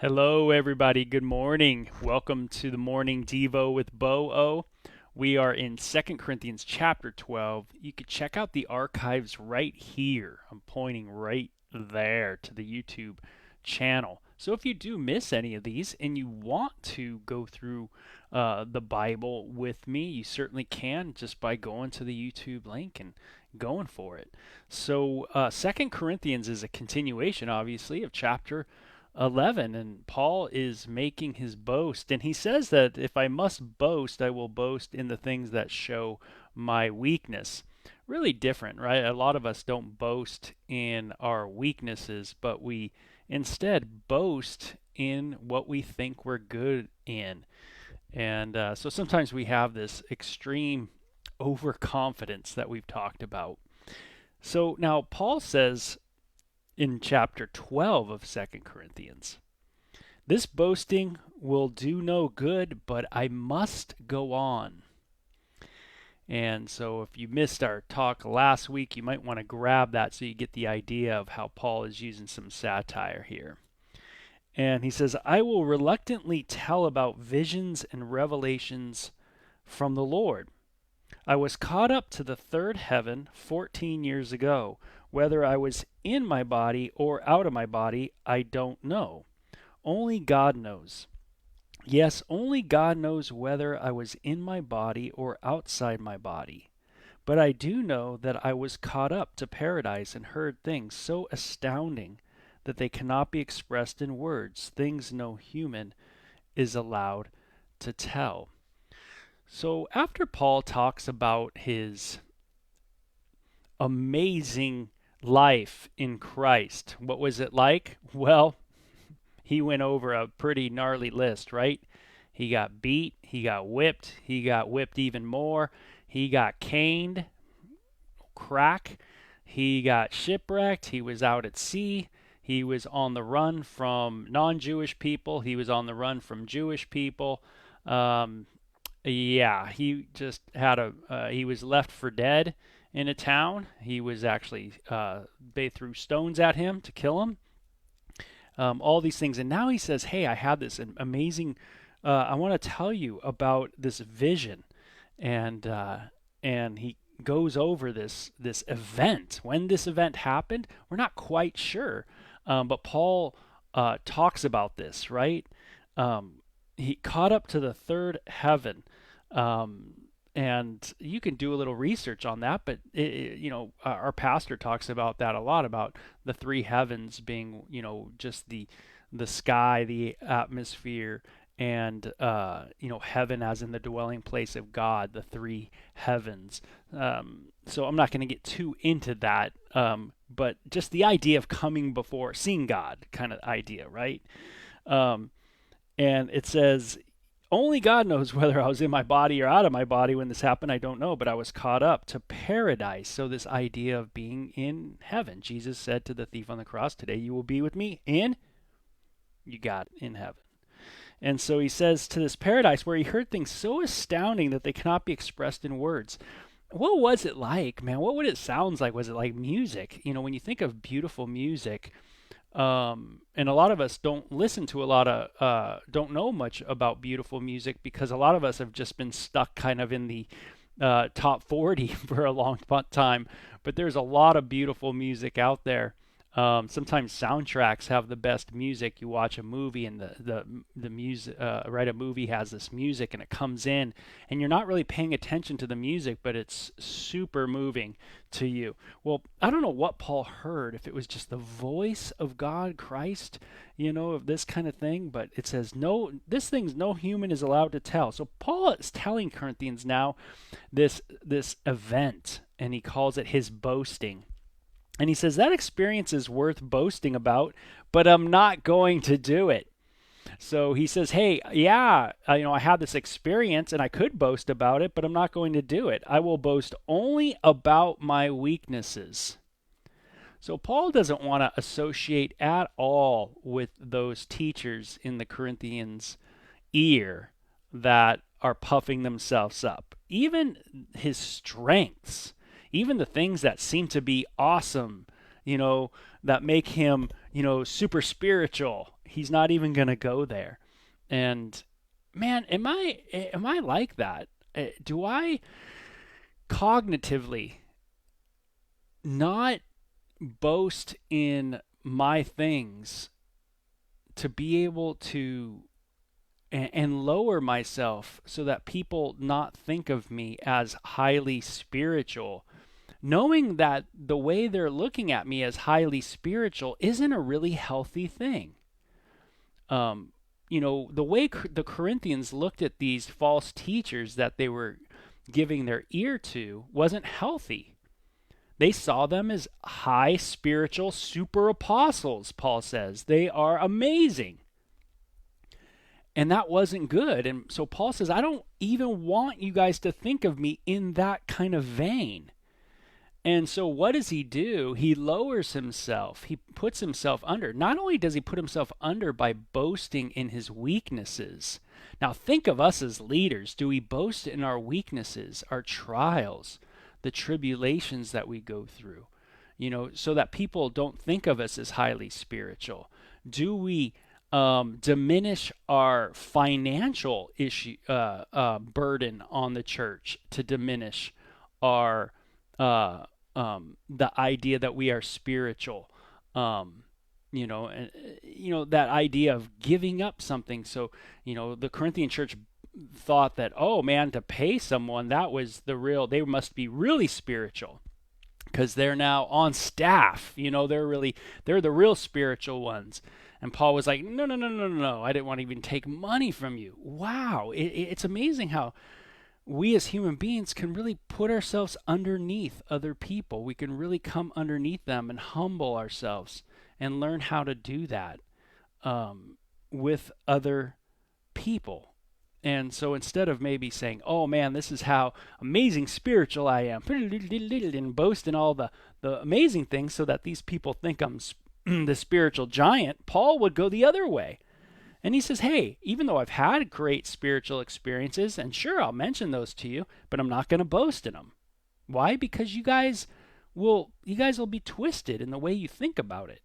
Hello, everybody. Good morning. Welcome to the Morning Devo with Bo O. We are in Second Corinthians chapter 12. You can check out the archives right here. I'm pointing right there to the YouTube channel. So if you do miss any of these and you want to go through the Bible with me, you certainly can just by going to the YouTube link and going for it. So Second Corinthians is a continuation, obviously, of chapter 11, and Paul is making his boast, and he says that if I must boast, I will boast in the things that show my weakness. Really different, right? A lot of us don't boast in our weaknesses, but we instead boast in what we think we're good in. And so sometimes we have this extreme overconfidence that we've talked about. So now Paul says in chapter 12 of Second Corinthians, this boasting will do no good, but I must go on. And so if you missed our talk last week, you might want to grab that so you get the idea of how Paul is using some satire here. And he says, I will reluctantly tell about visions and revelations from the Lord. I was caught up to the third heaven 14 years ago. Whether I was in my body or out of my body, I don't know. Only God knows. Yes, only God knows whether I was in my body or outside my body. But I do know that I was caught up to paradise and heard things so astounding that they cannot be expressed in words, things no human is allowed to tell. So after Paul talks about his amazing life in Christ, what was it like? Well, he went over a pretty gnarly list, right? He got beat, he got whipped even more, he got caned, crack, he got shipwrecked, he was out at sea, he was on the run from non-Jewish people, he was on the run from Jewish people. Um, yeah, he just had he was left for dead in a town. He was actually, they threw stones at him to kill him. All these things. And now he says, hey, I had this amazing, I want to tell you about this vision. And, and he goes over this event. When this event happened, we're not quite sure. But Paul talks about this, right? He caught up to the third heaven. And you can do a little research on that, but our pastor talks about that a lot, about the three heavens being, just the sky, the atmosphere, and heaven as in the dwelling place of God, the three heavens. So I'm not going to get too into that, but just the idea of coming before, seeing God, kind of idea, right? Um, and it says, only God knows whether I was in my body or out of my body when this happened. I don't know, but I was caught up to paradise. So, this idea of being in heaven. Jesus said to the thief on the cross, today you will be with me in, you got it, in heaven. And so he says to this paradise where he heard things so astounding that they cannot be expressed in words. What was it like, man? What would it sound like? Was it like music? When you think of beautiful music, and a lot of us don't listen to a lot of, don't know much about beautiful music because a lot of us have just been stuck kind of in the top 40 for a long time. But there's a lot of beautiful music out there. Sometimes soundtracks have the best music. You watch a movie and the music, right? A movie has this music and it comes in, and you're not really paying attention to the music, but it's super moving to you. Well, I don't know what Paul heard, if it was just the voice of God, Christ, of this kind of thing, but it says no, this thing's no human is allowed to tell. So Paul is telling Corinthians now this event, and he calls it his boasting. And he says that experience is worth boasting about, but I'm not going to do it. So he says, hey, yeah, I had this experience and I could boast about it, but I'm not going to do it. I will boast only about my weaknesses. So Paul doesn't want to associate at all with those teachers in the Corinthians' ear that are puffing themselves up. Even his strengths, even the things that seem to be awesome, that make him, super spiritual. He's not even going to go there. And man, am I like that? Do I cognitively not boast in my things to be able to and lower myself so that people not think of me as highly spiritual, knowing that the way they're looking at me as highly spiritual isn't a really healthy thing. Um, the way the Corinthians looked at these false teachers that they were giving their ear to wasn't healthy. They saw them as high spiritual super apostles, Paul says. They are amazing. And that wasn't good. And so Paul says, I don't even want you guys to think of me in that kind of vein. And so what does he do? He lowers himself. He puts himself under. Not only does he put himself under by boasting in his weaknesses. Now think of us as leaders. Do we boast in our weaknesses, our trials, the tribulations that we go through? So that people don't think of us as highly spiritual. Do we diminish our financial burden on the church to diminish our the idea that we are spiritual? That idea of giving up something. So the Corinthian church thought that, oh man, to pay someone, that was they must be really spiritual because they're now on staff. They're the real spiritual ones. And Paul was like, no, no, no, no, no. I didn't want to even take money from you. Wow. It's amazing how we as human beings can really put ourselves underneath other people. We can really come underneath them and humble ourselves and learn how to do that with other people. And so instead of maybe saying, oh man, this is how amazing spiritual I am, and boast in all the amazing things so that these people think I'm the spiritual giant, Paul would go the other way. And he says, hey, even though I've had great spiritual experiences, and sure, I'll mention those to you, but I'm not going to boast in them. Why? Because you guys will be twisted in the way you think about it.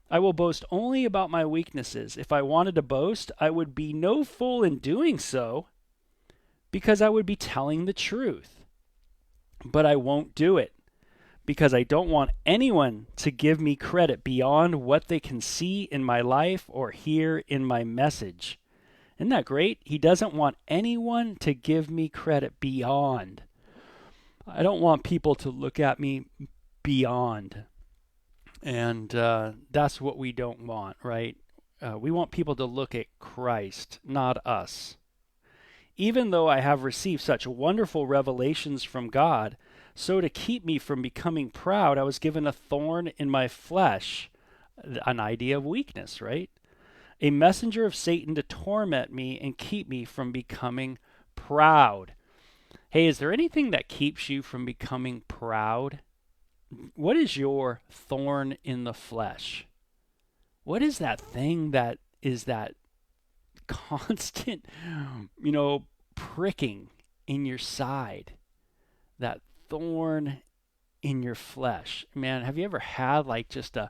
I will boast only about my weaknesses. If I wanted to boast, I would be no fool in doing so, because I would be telling the truth. But I won't do it, because I don't want anyone to give me credit beyond what they can see in my life or hear in my message. Isn't that great? He doesn't want anyone to give me credit beyond. I don't want people to look at me beyond. And that's what we don't want, right? We want people to look at Christ, not us. Even though I have received such wonderful revelations from God, so to keep me from becoming proud, I was given a thorn in my flesh, an idea of weakness, right? A messenger of Satan to torment me and keep me from becoming proud. Hey, is there anything that keeps you from becoming proud? What is your thorn in the flesh? What is that thing that is that constant, pricking in your side? That thorn in your flesh. Man, have you ever had like just a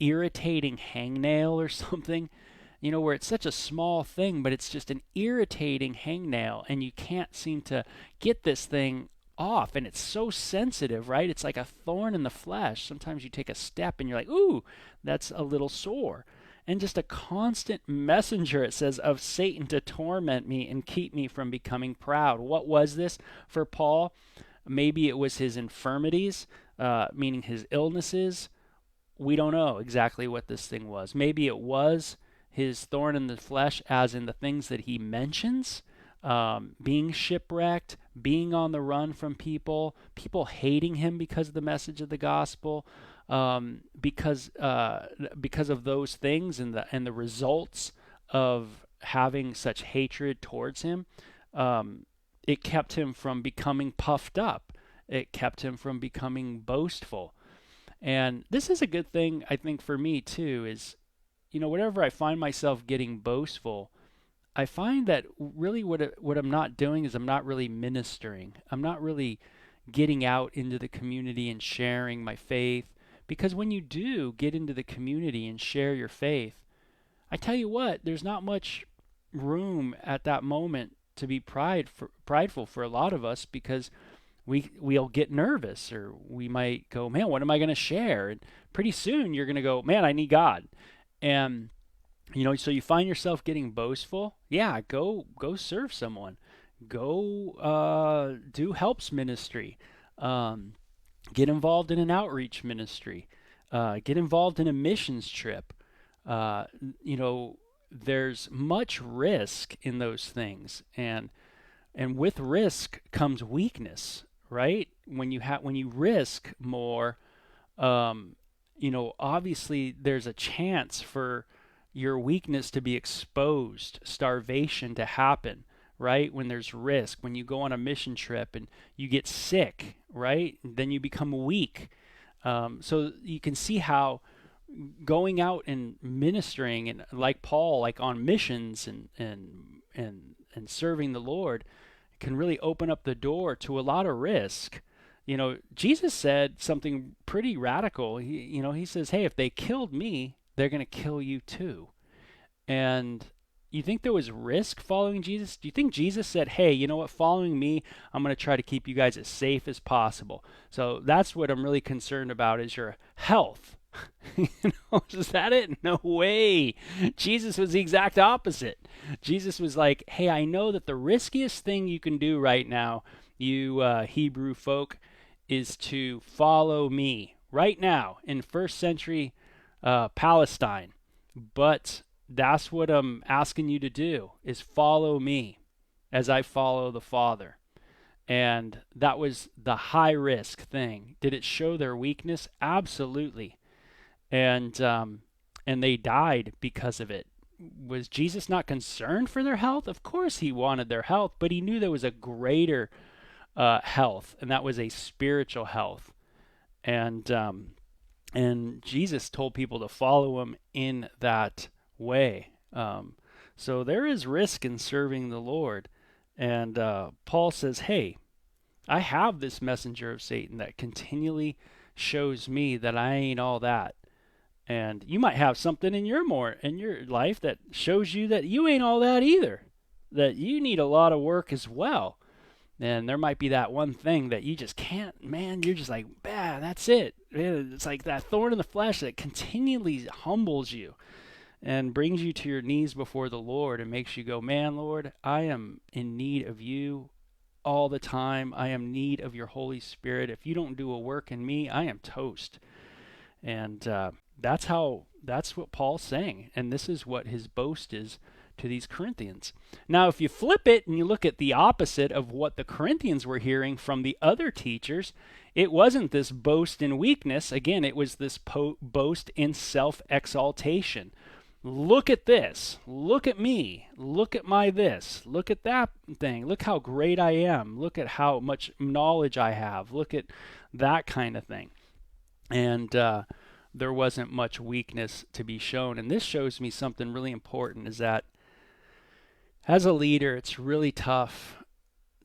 irritating hangnail or something? Where it's such a small thing, but it's just an irritating hangnail and you can't seem to get this thing off, and it's so sensitive, right? It's like a thorn in the flesh. Sometimes you take a step and you're like, ooh, that's a little sore. And just a constant messenger, it says, of Satan to torment me and keep me from becoming proud. What was this for Paul? Maybe it was his infirmities, meaning his illnesses. We don't know exactly what this thing was. Maybe it was his thorn in the flesh, as in the things that he mentions. Being shipwrecked, being on the run from people hating him because of the message of the gospel, because of those things and the results of having such hatred towards him. It kept him from becoming puffed up. It kept him from becoming boastful. And this is a good thing, I think, for me too, is, whenever I find myself getting boastful, I find that really what I'm not doing is I'm not really ministering. I'm not really getting out into the community and sharing my faith. Because when you do get into the community and share your faith, I tell you what, there's not much room at that moment to be prideful for a lot of us, because we'll get nervous, or we might go, man, what am I going to share? And pretty soon you're going to go, man, I need God. And so you find yourself getting boastful. Yeah, go serve someone. Go do helps ministry. Um, get involved in an outreach ministry. Get involved in a missions trip. Uh, you know, there's much risk in those things, and with risk comes weakness, right? When you risk more, obviously there's a chance for your weakness to be exposed, starvation to happen, right? When there's risk, when you go on a mission trip and you get sick, right? Then you become weak. So you can see how going out and ministering, and like Paul, like on missions and serving the Lord, can really open up the door to a lot of risk. Jesus said something pretty radical. He says, "Hey, if they killed me, they're going to kill you too." And you think there was risk following Jesus? Do you think Jesus said, "Hey, you know what? Following me, I'm going to try to keep you guys as safe as possible"? So that's what I'm really concerned about, is your health. Is that it? No way. Jesus was the exact opposite. Jesus was like, "Hey, I know that the riskiest thing you can do right now, you Hebrew folk, is to follow me right now in first century Palestine. But that's what I'm asking you to do, is follow me as I follow the Father." And that was the high risk thing. Did it show their weakness? Absolutely. And they died because of it. Was Jesus not concerned for their health? Of course he wanted their health, but he knew there was a greater health, and that was a spiritual health. And Jesus told people to follow him in that way. So there is risk in serving the Lord. And Paul says, "Hey, I have this messenger of Satan that continually shows me that I ain't all that." And you might have something in your life that shows you that you ain't all that either, that you need a lot of work as well. And there might be that one thing that you just can't, man, you're just like, bah, that's it. It's like that thorn in the flesh that continually humbles you and brings you to your knees before the Lord and makes you go, "Man, Lord, I am in need of you all the time. I am in need of your Holy Spirit. If you don't do a work in me, I am toast." And that's what Paul's saying. And this is what his boast is to these Corinthians. Now, if you flip it and you look at the opposite of what the Corinthians were hearing from the other teachers, it wasn't this boast in weakness. Again, it was this boast in self-exaltation. Look at this. Look at me. Look at my this. Look at that thing. Look how great I am. Look at how much knowledge I have. Look at that kind of thing. And there wasn't much weakness to be shown. And this shows me something really important, is that as a leader, it's really tough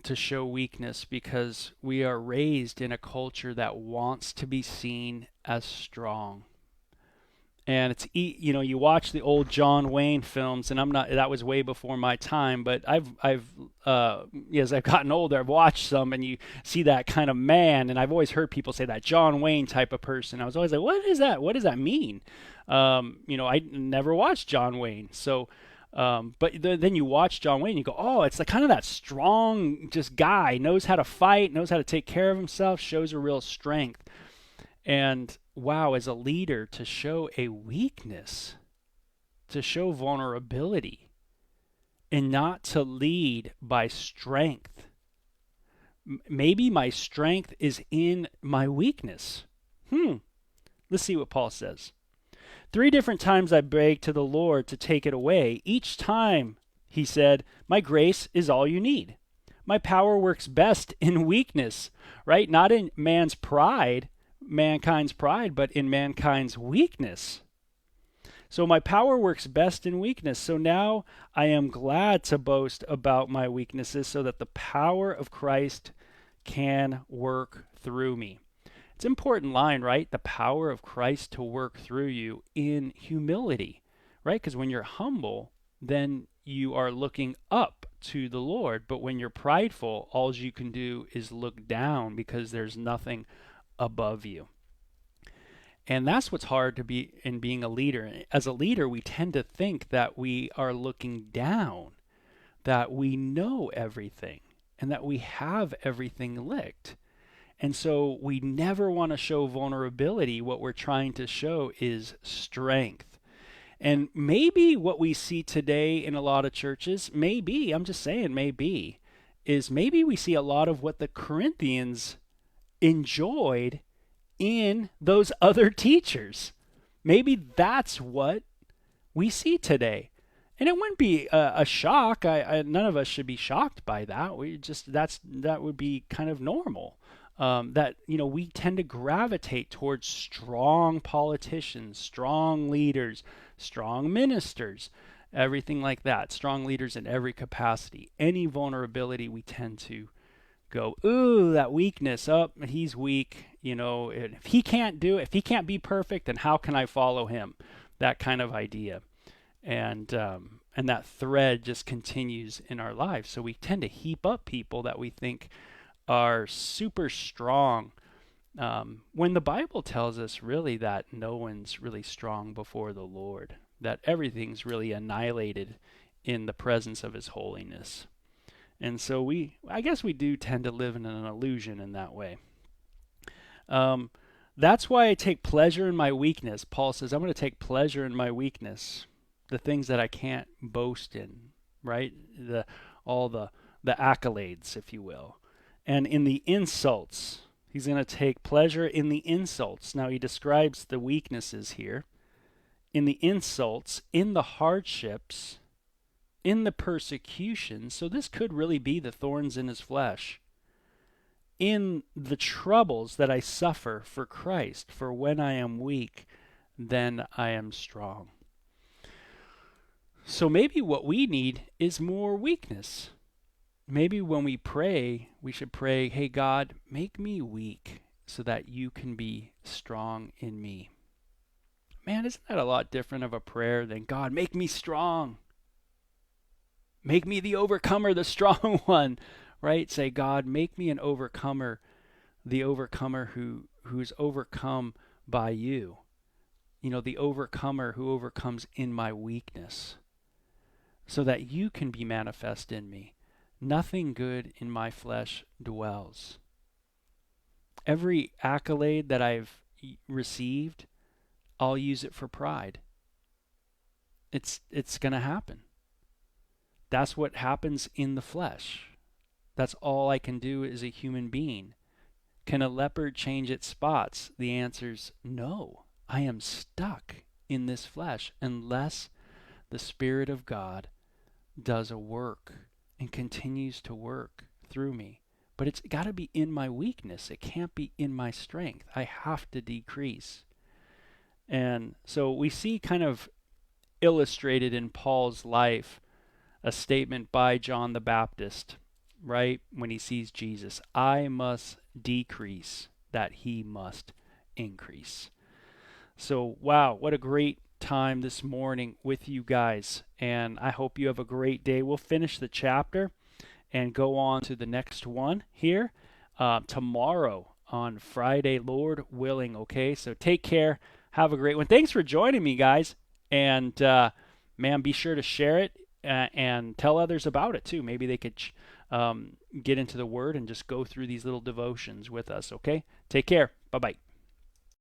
to show weakness, because we are raised in a culture that wants to be seen as strong. And it's you watch the old John Wayne films, and that was way before my time, but I've as I've gotten older, I've watched some, and you see that kind of man, and I've always heard people say that John Wayne type of person. I was always like, what is that? What does that mean? I never watched John Wayne, so but then you watch John Wayne, you go, oh, it's the kind of that strong just guy, knows how to fight, knows how to take care of himself, shows a real strength. And wow, as a leader, to show a weakness, to show vulnerability, and not to lead by strength. Maybe my strength is in my weakness. Let's see what Paul says. 3 different times I begged to the Lord to take it away. Each time he said, "My grace is all you need. My power works best in weakness," right? Not in mankind's pride, but in mankind's weakness. So my power works best in weakness. So now I am glad to boast about my weaknesses, so that the power of Christ can work through me. It's an important line, right? The power of Christ to work through you in humility, right? Because when you're humble, then you are looking up to the Lord. But when you're prideful, all you can do is look down because there's nothing above you. And that's what's hard to be in being a leader. As a leader, we tend to think that we are looking down, that we know everything, and that we have everything licked. And so we never want to show vulnerability. What we're trying to show is strength. And maybe what we see today in a lot of churches, maybe, I'm just saying maybe, is maybe we see a lot of what the Corinthians enjoyed in those other teachers. Maybe that's what we see today. And it wouldn't be a shock. None of us should be shocked by that. That would be kind of normal. That we tend to gravitate towards strong politicians, strong leaders, strong ministers, everything like that. Strong leaders in every capacity. Any vulnerability, we tend to go, ooh, that weakness. Oh, he's weak. If he can't do it, if he can't be perfect, then how can I follow him? That kind of idea. And that thread just continues in our lives. So we tend to heap up people that we think are super strong, when the Bible tells us really that no one's really strong before the Lord, that everything's really annihilated in the presence of His holiness. And so I guess we do tend to live in an illusion in that way. That's why I take pleasure in my weakness. Paul says, I'm going to take pleasure in my weakness, the things that I can't boast in, right? All the accolades, if you will. And in the insults, he's going to take pleasure in the insults. Now he describes the weaknesses here. In the insults, in the hardships, in the persecution. So this could really be the thorns in his flesh. In the troubles that I suffer for Christ, for when I am weak, then I am strong. So maybe what we need is more weakness. Maybe when we pray, we should pray, hey God, make me weak so that you can be strong in me. Man, isn't that a lot different of a prayer than God, make me strong. Make me the overcomer, the strong one, right? Say, God, make me an overcomer, the overcomer who's overcome by you. The overcomer who overcomes in my weakness, so that you can be manifest in me. Nothing good in my flesh dwells. Every accolade that I've received, I'll use it for pride. It's going to happen. That's what happens in the flesh. That's all I can do as a human being. Can a leopard change its spots? The answer's no. I am stuck in this flesh unless the Spirit of God does a work and continues to work through me. But it's got to be in my weakness. It can't be in my strength. I have to decrease. And so we see kind of illustrated in Paul's life a statement by John the Baptist, right? When he sees Jesus, I must decrease that he must increase. So, wow, what a great time this morning with you guys, and I hope you have a great day. We'll finish the chapter and go on to the next one here tomorrow on Friday, Lord willing. Okay, so take care, have a great one. Thanks for joining me, guys, and man, be sure to share it and tell others about it too. Maybe they could get into the Word and just go through these little devotions with us. Okay, take care. Bye bye.